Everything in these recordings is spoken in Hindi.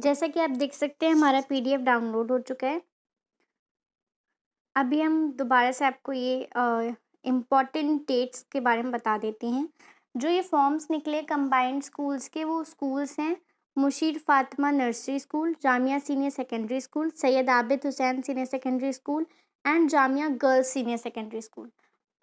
जैसा कि आप देख सकते हैं हमारा पीडीएफ डाउनलोड हो चुका है। अभी हम दोबारा से आपको ये इम्पॉर्टेंट डेट्स के बारे में बता देते हैं। जो ये फॉर्म्स निकले कंबाइंड स्कूल्स के, वो स्कूल्स हैं Mushir Fatima nursery school, Jamia senior secondary school, Syed Abid Hussain senior secondary school and Jamia girls senior secondary school.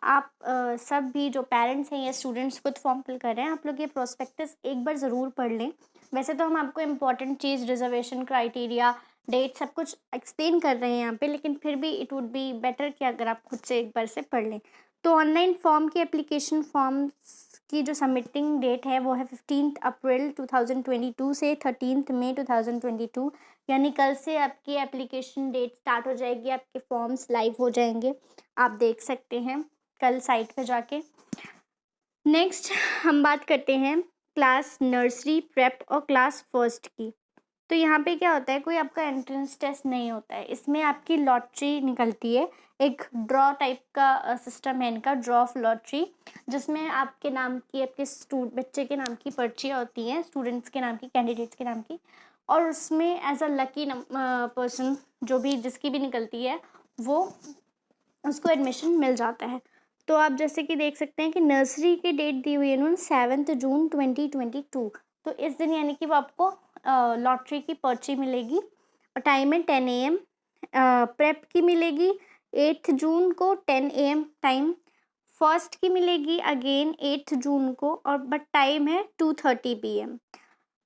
आप सब भी जो पेरेंट्स हैं या स्टूडेंट्स खुद फॉर्म फिल कर रहे हैं, आप लोग ये प्रोस्पेक्टस एक बार ज़रूर पढ़ लें। वैसे तो हम आपको इम्पॉर्टेंट चीज़, रिजर्वेशन क्राइटेरिया, डेट सब कुछ एक्सप्लेन कर रहे हैं यहाँ पे, लेकिन फिर भी इट वुड बी बेटर कि अगर आप खुद से एक बार से पढ़ लें। तो ऑनलाइन फॉर्म की एप्लीकेशन फॉर्म्स की जो सबमिटिंग डेट है वो है 15 अप्रैल 2022 से 13 मई 2022, यानी कल से आपकी एप्लीकेशन डेट स्टार्ट हो जाएगी, आपके फॉर्म्स लाइव हो जाएंगे। आप देख सकते हैं कल साइट पे जाके। नेक्स्ट हम बात करते हैं क्लास नर्सरी, प्रेप और क्लास फर्स्ट की। तो यहाँ पे क्या होता है, कोई आपका एंट्रेंस टेस्ट नहीं होता है, इसमें आपकी लॉटरी निकलती है। एक ड्रॉ टाइप का सिस्टम है इनका, ड्रॉ ऑफ लॉटरी, जिसमें आपके नाम की, आपके बच्चे के नाम की पर्चियाँ होती हैं, स्टूडेंट्स के नाम की, कैंडिडेट्स के नाम की, और उसमें एज अ लकी पर्सन जो भी जिसकी भी निकलती है वो उसको एडमिशन मिल जाता है। तो आप जैसे कि देख सकते हैं कि नर्सरी की डेट दी हुई है इन्होंने 7 जून 2022। तो इस दिन यानी कि वो आपको लॉटरी की पर्ची मिलेगी और टाइम है 10 AM। प्रेप की मिलेगी 8 जून को 10 AM टाइम। फर्स्ट की मिलेगी अगेन 8 जून को, और बट टाइम है 2:30 PM।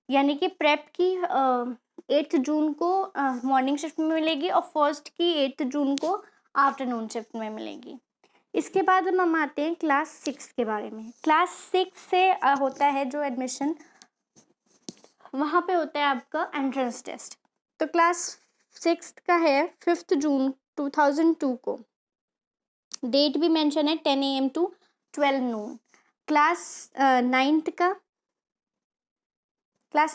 यानी कि प्रेप की 8 जून को मॉर्निंग शिफ्ट में मिलेगी और फर्स्ट की 8 जून को आफ्टरनून शिफ्ट में मिलेगी। इसके बाद हम आते हैं क्लास 6 के बारे में। क्लास 6 से होता है जो एडमिशन, वहाँ पे होता है आपका एंट्रेंस टेस्ट। तो क्लास 6 का है 5 जून 2002 को, डेट भी मेंशन है 10 AM to 12 noon। Class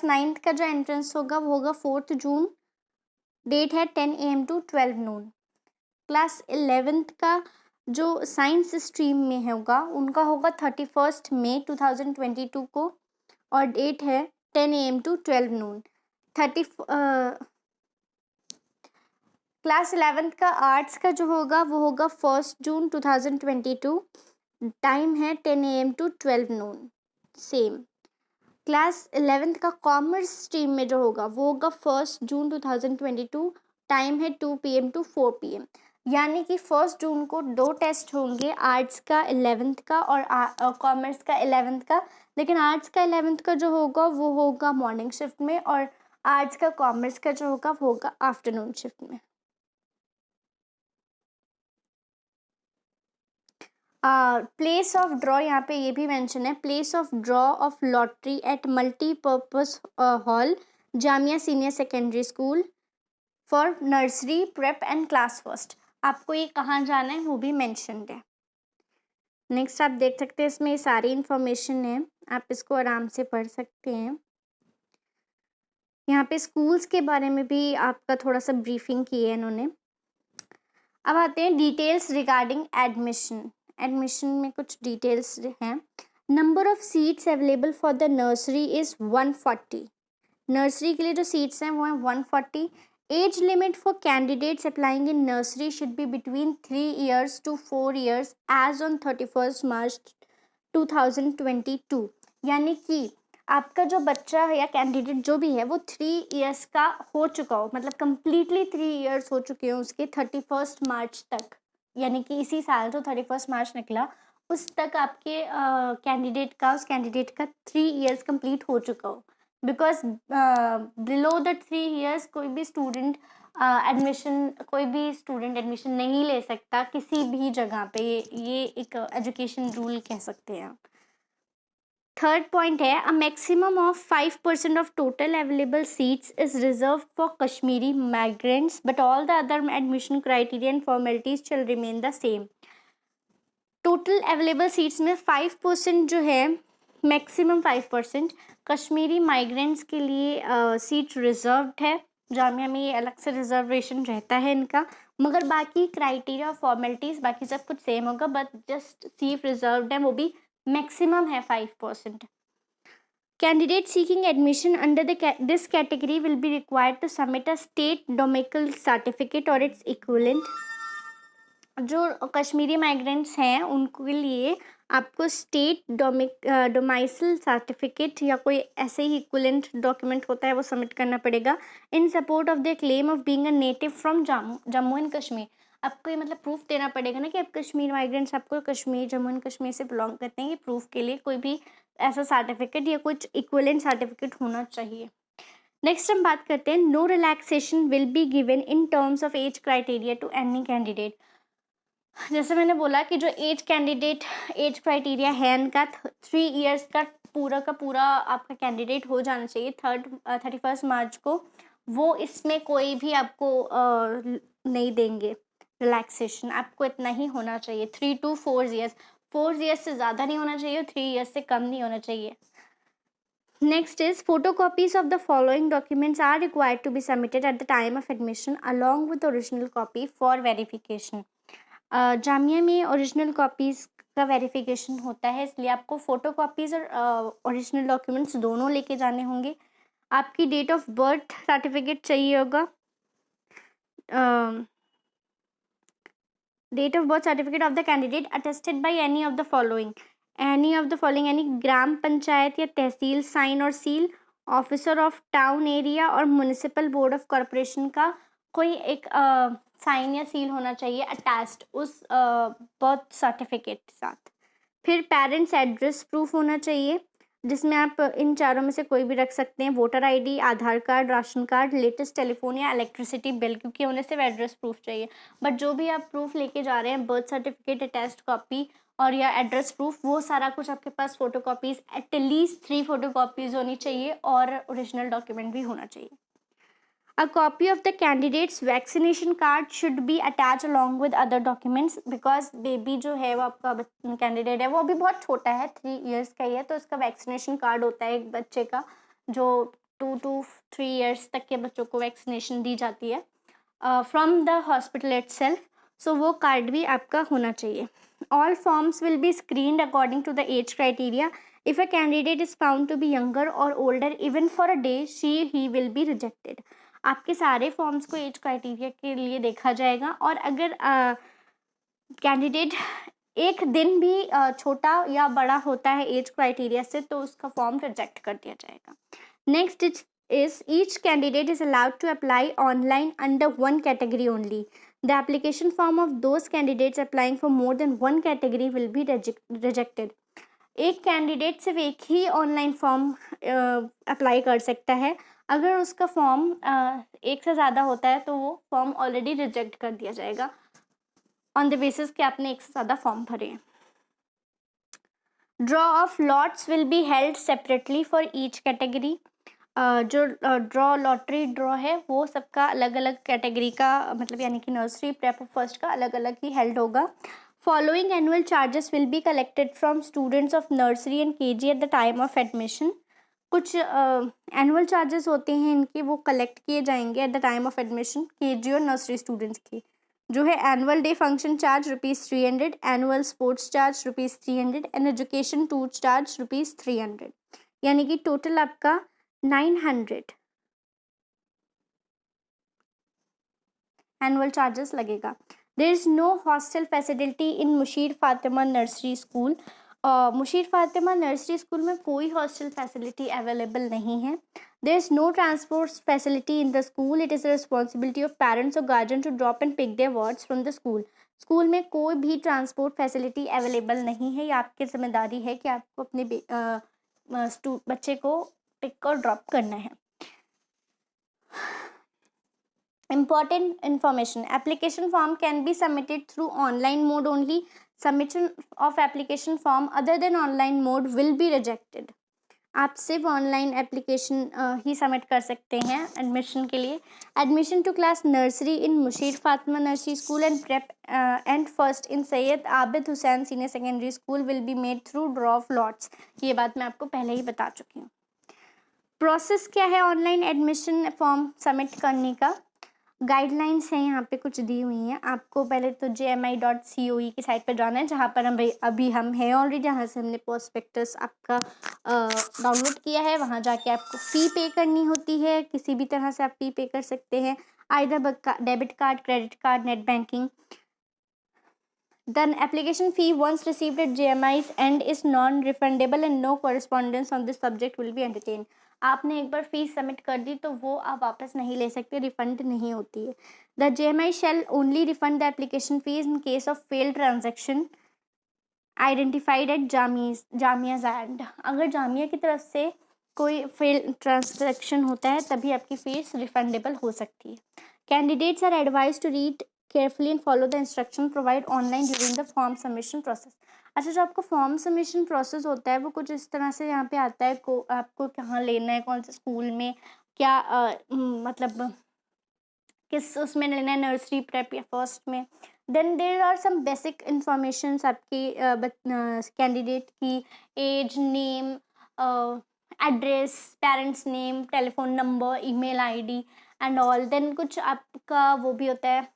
ninth का जो एंट्रेंस होगा वो होगा 4 जून, डेट है 10 AM to 12 noon। Class 11th का जो साइंस स्ट्रीम में होगा उनका होगा 31 मई 2022 को, और डेट है 10 AM to 12 noon। Class 11th का आर्ट्स का जो होगा वो होगा 1 जून 2022, टाइम है 10 AM to 12 noon same. Class 11th का कॉमर्स स्ट्रीम में जो होगा वो होगा 1 जून 2022, टाइम है 2 PM to 4 PM। यानी कि 1 जून को 2 टेस्ट होंगे, आर्ट्स का 11th का और कॉमर्स का 11th का। लेकिन आर्ट्स का 11th का जो होगा वो होगा मॉर्निंग शिफ्ट में, और आर्ट्स का कॉमर्स का जो होगा वो होगा आफ्टरनून शिफ्ट में। प्लेस ऑफ ड्रॉ, यहाँ पे ये भी मेंशन है, place of draw of lottery at multipurpose hall, Jamia senior secondary school for nursery, prep and class first. आपको ये कहाँ जाना है वो भी मेंशनड है। नेक्स्ट आप देख सकते हैं इसमें सारी इन्फॉर्मेशन है, आप इसको आराम से पढ़ सकते हैं। यहाँ पे स्कूल्स के बारे में भी आपका थोड़ा सा ब्रीफिंग की है इन्होंने। अब आते हैं डिटेल्स रिगार्डिंग एडमिशन। एडमिशन में कुछ डिटेल्स हैं। Number of seats available for the nursery is 140। Nursery के लिए जो सीट्स हैं वो हैं 140। Age limit for candidates applying in nursery should be between 3 years to 4 years age on 31 March 2022। यानी कि आपका जो बच्चा है या कैंडिडेट जो भी है वो 3 years का हो चुका हो, मतलब कम्प्लीटली 3 years हो चुके हो उसके 31 मार्च तक, यानी कि इसी साल जो 31 मार्च निकला उस तक आपके उस कैंडिडेट का 3 years कंप्लीट हो चुका हो। बिकॉज बिलो द 3 years कोई भी स्टूडेंट एडमिशन नहीं ले सकता किसी भी जगह पे। ये एक एजुकेशन रूल कह सकते हैं। थर्ड पॉइंट है, a maximum of 5% of total available seats is reserve for Kashmiri migrants but all the other admission criteria and formalities shall remain the same. Total available seats में 5% जो है, मैक्सिमम 5% कश्मीरी माइग्रेंट्स के लिए सीट रिजर्व्ड है। जामिया में ये अलग से रिजर्वेशन रहता है इनका, मगर बाकी क्राइटेरिया और फॉर्मेलिटीज़ बाकी सब कुछ सेम होगा, बट जस्ट सीट रिजर्व्ड है, वो भी मैक्सिमम है 5%। Candidate seeking admission under this category will be required to submit a state domicile certificate or its equivalent. जो कश्मीरी माइग्रेंट्स हैं उनके लिए आपको स्टेट डोमाइसल सर्टिफिकेट या कोई ऐसे ही इक्विवेलेंट डॉक्यूमेंट होता है वो सबमिट करना पड़ेगा इन support of the claim of being a native from Jammu and Kashmir. आपको ये मतलब प्रूफ देना पड़ेगा ना कि आप कश्मीर माइग्रेंट्स आपको कश्मीर जम्मू एंड कश्मीर से बिलोंग करते हैं. ये प्रूफ के लिए कोई भी ऐसा सर्टिफिकेट या कुछ इक्विवेलेंट सर्टिफिकेट होना चाहिए. नेक्स्ट हम बात करते हैं no relaxation will be given in terms of age criteria to any candidate. जैसे मैंने बोला कि जो एज क्राइटेरिया है इनका 3 इयर्स का पूरा आपका कैंडिडेट हो जाना चाहिए 31 मार्च को. वो इसमें कोई भी आपको नहीं देंगे रिलैक्सेशन. आपको इतना ही होना चाहिए 3 to 4 ईयर्स. 4 ईयर्स से ज़्यादा नहीं होना चाहिए, 3 ईयर्स से कम नहीं होना चाहिए. Next is photocopies of the following documents are required to be submitted at the time of admission along with the original copy for verification. Jamia में ओरिजिनल कॉपीज़ का वेरिफिकेशन होता है, इसलिए आपको फ़ोटो कॉपीज़ और ओरिजिनल डॉक्यूमेंट्स दोनों लेके जाने होंगे. आपकी डेट ऑफ बर्थ सर्टिफिकेट चाहिए होगा. Date of birth certificate of the candidate attested by any of the following यानी ग्राम पंचायत या तहसील साइन और seal, officer of town area और म्यूनिसिपल बोर्ड ऑफ कॉरपोरेशन का कोई एक साइन या सील होना चाहिए अटैच्ड उस बर्थ सर्टिफिकेट के साथ. फिर पेरेंट्स एड्रेस प्रूफ होना चाहिए जिसमें आप इन चारों में से कोई भी रख सकते हैं. Voter ID, Aadhaar card, ration card, latest telephone या इलेक्ट्रिसिटी बिल, क्योंकि उन्हें सिर्फ एड्रेस प्रूफ चाहिए. बट जो भी आप प्रूफ लेके जा रहे हैं बर्थ सर्टिफिकेट, अटैच्ड कॉपी और या एड्रेस प्रूफ, वो सारा कुछ आपके पास photo copies at least 3 photo copies होनी चाहिए और ओरिजिनल डॉक्यूमेंट भी होना चाहिए. A copy of the candidate's vaccination card should be attached along with other documents because baby जो है वो आपका कैंडिडेट है वो अभी बहुत छोटा है, 3 इयर्स का ही है, तो इसका वैक्सीनेशन कार्ड होता है एक बच्चे का जो 2 to 3 इयर्स तक के बच्चों को वैक्सीनेशन दी जाती है फ्रॉम द हॉस्पिटल इटसेल्फ. सो वो कार्ड भी आपका होना चाहिए. All forms will be screened according to the age criteria. If a candidate is found to be younger or older even for a day, he will be rejected. आपके सारे फॉर्म्स को एज क्राइटेरिया के लिए देखा जाएगा और अगर कैंडिडेट एक दिन भी छोटा या बड़ा होता है एज क्राइटेरिया से तो उसका फॉर्म रिजेक्ट कर दिया जाएगा. Next is each candidate is allowed to apply online under one category only. The application form of those candidates applying for more than one category will be rejected. एक कैंडिडेट सिर्फ एक ही ऑनलाइन फॉर्म अप्लाई कर सकता है. अगर उसका फॉर्म एक से ज़्यादा होता है तो वो फॉर्म ऑलरेडी रिजेक्ट कर दिया जाएगा ऑन द बेसिस कि आपने एक से ज़्यादा फॉर्म भरे हैं. Draw of lots will be held separately for each category. जो लॉटरी ड्रॉ है वो सबका अलग अलग कैटेगरी का मतलब यानी कि नर्सरी, प्रेप और फर्स्ट का अलग अलग ही हेल्ड होगा. Following annual charges will be collected from students of nursery and KG at the time of admission. कुछ एनुअल चार्जेस होते हैं इनके, वो कलेक्ट किए जाएंगे at the time of admission KG और नर्सरी स्टूडेंट्स की. जो है annual day function charge ₹300, annual sports charge ₹300 and education tour charge ₹300, यानी कि टोटल आपका 900 एनुअल चार्जेस लगेगा. There is no hostel facility in Mushir Fatima nursery school. Mushir Fatima nursery school में कोई हॉस्टल फैसिलिटी अवेलेबल नहीं है. There is no transport facility in the school. It is the responsibility of parents और guardian to drop and pick their wards from the school. School में कोई भी ट्रांसपोर्ट फैसिलिटी अवेलेबल नहीं है. ये आपकी जिम्मेदारी है कि आपको अपने बच्चे को पिक और ड्रॉप करना है. Important information. Application form can be submitted through online mode only. Submission of application form other than online mode will be rejected. आप सिर्फ ऑनलाइन एप्लीकेशन ही सबमिट कर सकते हैं एडमिशन के लिए. Admission to class nursery in Mushir Fatima nursery school and prep and first in Syed Abid Hussain senior secondary school will be made through draw of lots. ये बात मैं आपको पहले ही बता चुकी हूँ. प्रोसेस क्या है ऑनलाइन एडमिशन फॉर्म सबमिट करने का. गाइडलाइंस हैं यहाँ पे कुछ दी हुई हैं। आपको पहले तो jmi.coe की साइट पर जाना है, जहाँ पर अभी हम हैं ऑलरेडी, जहाँ से हमने प्रोस्पेक्टस आपका डाउनलोड किया है। वहाँ जाके आपको फ़ी पे करनी होती है, किसी भी तरह से आप फ़ी पे कर सकते हैं, either debit card, credit card, net banking. Then application fee once received at JMI's end is non-refundable and no correspondence on this subject will be entertained. आपने एक बार फीस सबमिट कर दी तो वो आप वापस नहीं ले सकते, रिफंड नहीं होती है। The JMI shall only refund the application fees in case of failed transaction identified at जामिया's end. अगर जामिया की तरफ से कोई फेल ट्रांजैक्शन होता है तभी आपकी फीस रिफंडेबल हो सकती है। Candidates are advise to read carefully and follow the instruction provide online during the form submission process. अच्छा, जो आपका फॉर्म सबमिशन प्रोसेस होता है वो कुछ इस तरह से यहाँ पे आता है, आपको कहाँ लेना है, कौन से स्कूल में, क्या मतलब किस उसमें लेना है, नर्सरी, प्रेप या फर्स्ट में। Then there are some basic information आपकी कैंडिडेट की age, name, address, parents name, telephone number, email ID and all. Then कुछ आपका वो भी होता है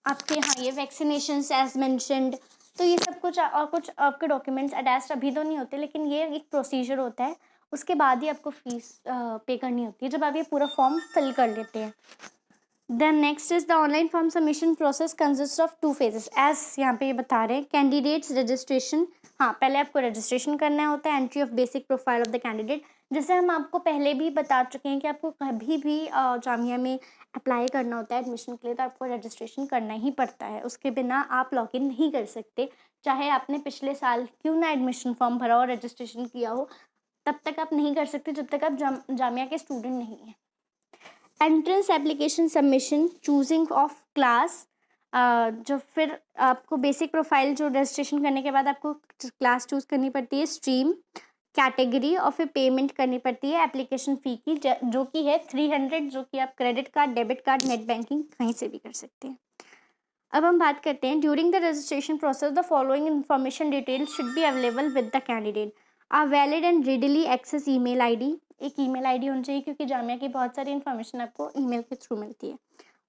आपके यहाँ ये वैक्सीनेशन एज मैंशनड। तो ये सब कुछ और कुछ आपके डॉक्यूमेंट्स अटैच्ड अभी तो नहीं होते, लेकिन ये एक प्रोसीजर होता है, उसके बाद ही आपको फीस पे करनी होती है जब आप ये पूरा फॉर्म फिल कर लेते हैं। Then next is the online form submission process consist of 2 phases as यहाँ पे ये बता रहे हैं। कैंडिडेट्स रजिस्ट्रेशन, हाँ पहले आपको रजिस्ट्रेशन करना होता है। Entry of basic profile of the candidate, जैसे हम आपको पहले भी बता चुके हैं कि आपको कभी भी जामिया में अप्लाई करना होता है एडमिशन के लिए तो आपको रजिस्ट्रेशन करना ही पड़ता है, उसके बिना आप लॉग इन नहीं कर सकते। चाहे आपने पिछले साल क्यों ना एडमिशन फॉर्म भरा और रजिस्ट्रेशन किया हो, तब तक आप नहीं कर सकते जब तक आप जामिया के स्टूडेंट नहीं हैं। Entrance application submission, choosing of class, जो फिर आपको बेसिक प्रोफाइल जो रजिस्ट्रेशन करने के बाद आपको क्लास चूज़ करनी पड़ती है, स्ट्रीम, कैटेगरी और फिर पेमेंट करनी पड़ती है एप्लीकेशन फ़ी की, जो कि है 300, जो कि आप credit card, debit card, net banking कहीं से भी कर सकते हैं। अब हम बात करते हैं during the registration process the following information details should be available with the candidate. A valid and readily access email ID, एक ईमेल आईडी होनी चाहिए क्योंकि जामिया की बहुत सारी इन्फॉर्मेशन आपको ईमेल के थ्रू मिलती है।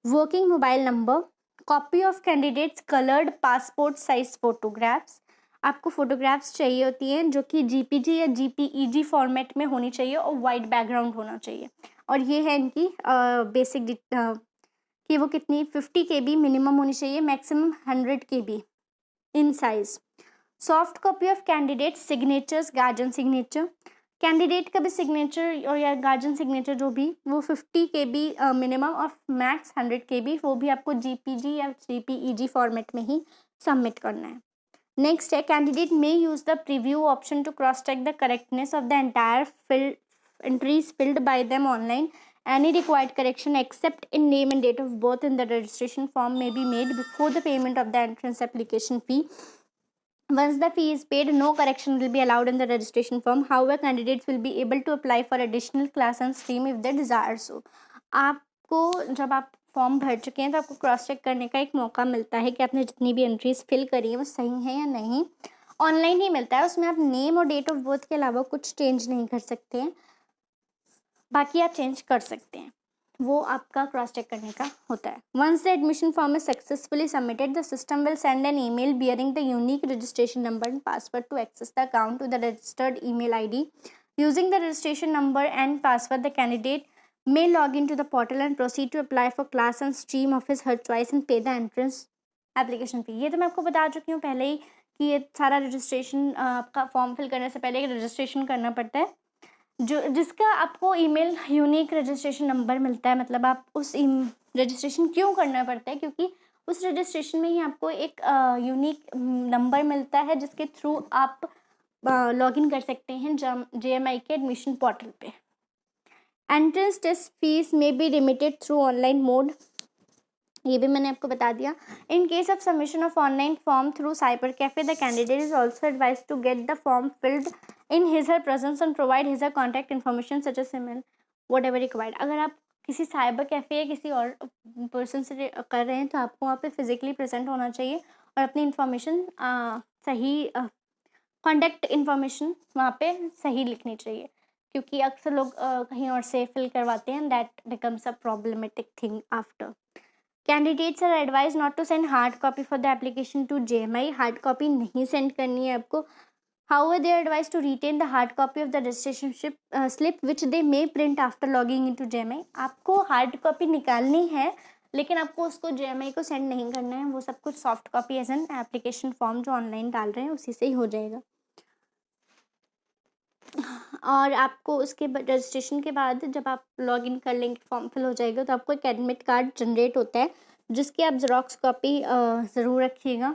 Working mobile number, copy of candidates coloured passport size photographs, आपको फोटोग्राफ्स चाहिए होती हैं जो कि जीपीजी या जीपीईजी फॉर्मेट में होनी चाहिए और वाइट बैकग्राउंड होना चाहिए। और ये है इनकी बेसिक कि वो कितनी 50 KB मिनिमम होनी चाहिए, maximum 100 KB in size. Soft copy of candidate signatures, guardian signature, candidate का भी सिग्नेचर और या गार्जियन सिग्नेचर जो भी वो 50 KB मिनिमम और मैक्स 100 KB, वो भी आपको जीपीजी या जीपीईजी फॉर्मेट में ही सबमिट करना है। नेक्स्ट है candidate may use the preview option to cross check the correctness of the entire entries filled by them online. Any required correction except in name and date of birth in the registration form may be made before the payment of the entrance application fee. Once the fee is paid, no correction will be allowed in the registration form. However, candidates will be able to apply for additional class and stream if they desire so. आपको जब आप फॉर्म भर चुके हैं तो आपको क्रॉस चेक करने का एक मौका मिलता है कि आपने जितनी भी एंट्रीज फिल करी हैं वो सही हैं या नहीं। ऑनलाइन ही मिलता है, उसमें आप नेम और डेट ऑफ बर्थ के अलावा कुछ चेंज नहीं कर सकते हैं, बाकी आप चेंज कर सकते हैं, वो आपका क्रॉस चेक करने का होता है। Once the admission form is successfully submitted the system will send an email bearing the unique registration number and password to access the account to the registered email ID. Using the registration number and password the candidate may log into the portal and proceed to apply for class and stream of his her choice and pay the entrance application fee। ये तो मैं आपको बता चुकी हूँ पहले ही कि ये सारा रजिस्ट्रेशन आपका फॉर्म फिल करने से पहले रजिस्ट्रेशन करना पड़ता है, जो जिसका आपको ईमेल यूनिक रजिस्ट्रेशन नंबर मिलता है। मतलब आप उस रजिस्ट्रेशन क्यों करना पड़ता है, क्योंकि उस रजिस्ट्रेशन में ही आपको एक यूनिक नंबर मिलता है जिसके थ्रू आप लॉगिन कर सकते हैं JMI के एडमिशन पोर्टल पे। Entrance test fees may be remitted through online mode, ये भी मैंने आपको बता दिया। In case of submission of online form through cyber cafe the candidate is also advise to get the form filled in his her presence and provide his her contact information such as email whatever required. अगर आप किसी साइबर कैफे या किसी और पर्सन से कर रहे हैं तो आपको वहाँ पे फिजिकली प्रेजेंट होना चाहिए और अपनी इन्फॉर्मेशन सही कॉन्टैक्ट इन्फॉर्मेशन वहाँ पे सही लिखनी चाहिए। क्योंकि अक्सर लोग कहीं और से फिल करवाते हैं, that becomes a problematic thing after. Candidates are advise not to send hard copy for the application to JMI. Hard copy नहीं सेंड करनी है आपको. However, they are advised to retain the hard copy of the registration slip which they may print after logging into JMI. आपको हार्ड कॉपी निकालनी है, लेकिन आपको उसको JMI को सेंड नहीं करना है. वो सब कुछ soft copy as an application form जो ऑनलाइन डाल रहे हैं उसी से ही हो जाएगा. और आपको उसके रजिस्ट्रेशन के बाद जब आप लॉग इन कर लेंगे, फॉर्म फिल हो जाएगा, तो आपको एक एडमिट कार्ड जनरेट होता है जिसकी आप ज़ेरॉक्स कॉपी ज़रूर रखिएगा,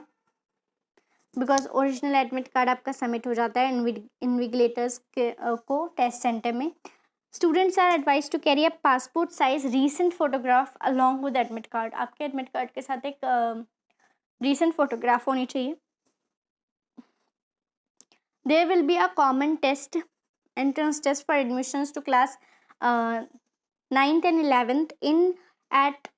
बिकॉज ओरिजिनल एडमिट कार्ड आपका सबमिट हो जाता है इन्विजिलेटर्स को टेस्ट सेंटर में. Students are advise to carry a passport size recent photograph along with admit card. आपके एडमिट कार्ड के साथ एक रीसेंट फोटोग्राफ होनी चाहिए. There will be a common test, entrance test for admissions to class 9th and 11th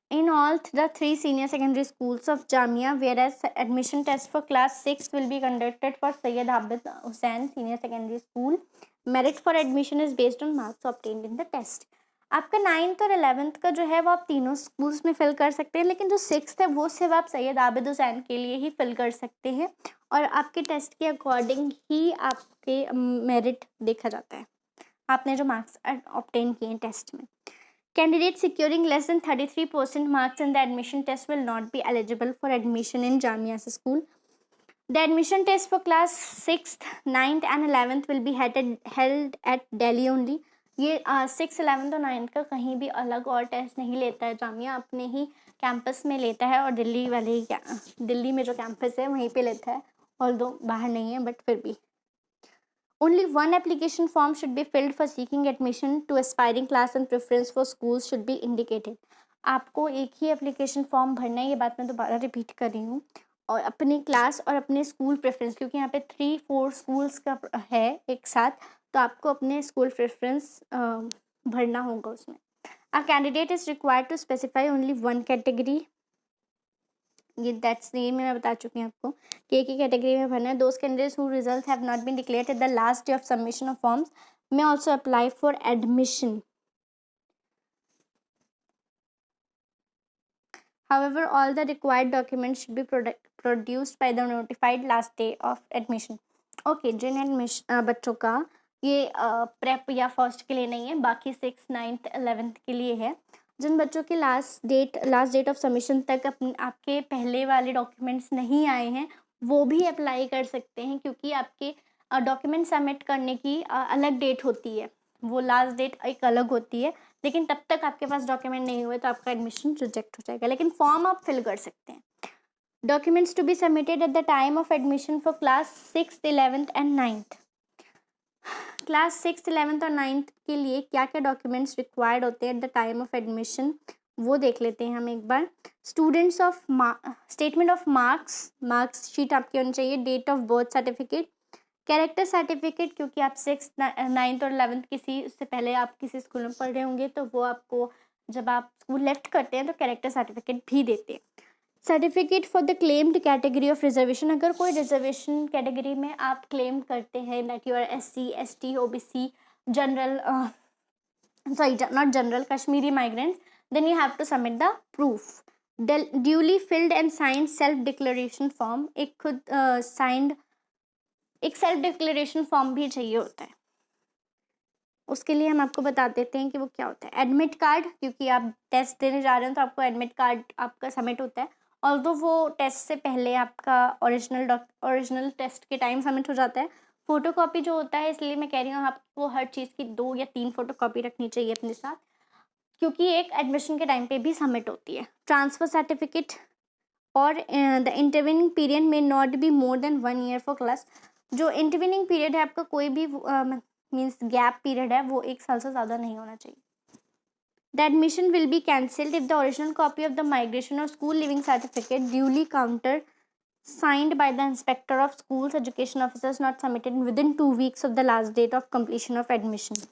in all the 3 senior secondary schools of Jamia, whereas admission test for class 6 will be conducted for Syed Abid Hussain Senior Secondary School. Merit for admission is based on marks obtained in the test. आपका 9th और 11th का जो है वो आप तीनों स्कूल्स में फिल कर सकते हैं, लेकिन जो 6th है वो सिर्फ आप सैयद आबिद हुसैन के लिए ही फिल कर सकते हैं, और आपके टेस्ट के अकॉर्डिंग ही आपके मेरिट देखा जाता है, आपने जो मार्क्स ऑब्टेन किए हैं टेस्ट में. Candidate securing less than 33% marks in the admission test will not be eligible for admission in Jamia school. The admission test for class 6th, 9th and 11th will be held at Delhi only. ये 6th, 11th और 9th का कहीं भी अलग और टेस्ट नहीं लेता है जामिया, अपने ही कैंपस में लेता है, और दिल्ली में जो कैंपस है वहीं पे लेता है, ऑल्दो बाहर नहीं है, बट फिर भी. Only one application form should be filled for seeking admission to aspiring class and preference for schools should be indicated. आपको एक ही एप्लीकेशन फॉर्म भरना है, ये बात मैं दोबारा रिपीट कर रही हूँ, और अपनी क्लास और अपने स्कूल प्रेफरेंस, क्योंकि यहाँ पे 3-4 स्कूल्स का है एक साथ, तो आपको अपने स्कूल प्रेफरेंस भरना होगा उसमें. A candidate is required to specify only one category. ये दैट्स ये मैं बता चुकी हूँ आपको कि एक ही कैटेगरी में भरना है. Those candidates who results have not been declared at the last day of submission of forms may also apply for admission. However, all the required documents should be produced by the notified last day of admission. Okay, जिन एडमिशन बच्चों का ये प्रेप या फर्स्ट के लिए नहीं है, बाकी 6th, 9th, 11th के लिए है. जिन बच्चों की लास्ट डेट ऑफ सबमिशन तक आपके पहले वाले डॉक्यूमेंट्स नहीं आए हैं, वो भी अप्लाई कर सकते हैं, क्योंकि आपके डॉक्यूमेंट सबमिट करने की अलग डेट होती है, वो लास्ट डेट एक अलग होती है, लेकिन तब तक आपके पास डॉक्यूमेंट नहीं हुए तो आपका एडमिशन रिजेक्ट हो जाएगा, लेकिन फॉर्म आप फिल कर सकते हैं. Documents to be submitted at the time of admission for class 6th, 11th and 9th. Class 6th, 11th और 9th के लिए क्या क्या डॉक्यूमेंट्स रिक्वायर्ड होते हैं at the time of admission, वो देख लेते हैं हम एक बार. Students of statement of marks sheet आपकी होनी चाहिए. Date of birth certificate, character certificate, क्योंकि आप 6th, 9th और 11th किसी उससे पहले आप किसी स्कूल में पढ़ रहे होंगे, तो वो आपको जब आप स्कूल लेफ्ट करते हैं तो कैरेक्टर सर्टिफिकेट भी देते हैं. Certificate for the claimed category of reservation, अगर कोई रिजर्वेशन कैटेगरी में आप क्लेम करते हैं that you are SC, ST, OBC, general not general, Kashmiri migrants, then you have to submit the proof. Duly filled and signed self declaration form, एक खुद साइंड एक सेल्फ डिक्लेरेशन फॉर्म भी चाहिए होता है. उसके लिए हम आपको बता देते हैं कि वो क्या होता है. एडमिट कार्ड, क्योंकि आप टेस्ट देने जा रहे हैं तो आपको एडमिट कार्ड आपका सबमिट होता है, ऑल्दो वो टेस्ट से पहले आपका ओरिजिनल टेस्ट के टाइम सबमिट हो जाता है. फ़ोटोकॉपी जो होता है, इसलिए मैं कह रही हूँ आपको हर चीज़ की 2 या 3 फ़ोटोकॉपी रखनी चाहिए अपने साथ, क्योंकि एक एडमिशन के टाइम पे भी सबमिट होती है. ट्रांसफ़र सर्टिफिकेट और द इंटरविनिंग पीरियड में not be more than 1 year for class. जो इंटरविनिंग पीरियड है आपका, कोई भी मीन्स गैप पीरियड है, वो 1 साल से ज़्यादा नहीं होना चाहिए. The admission will be cancelled if the original copy of the migration or school leaving certificate duly countersigned by the inspector of schools education officers not submitted within 2 weeks of the last date of completion of admission.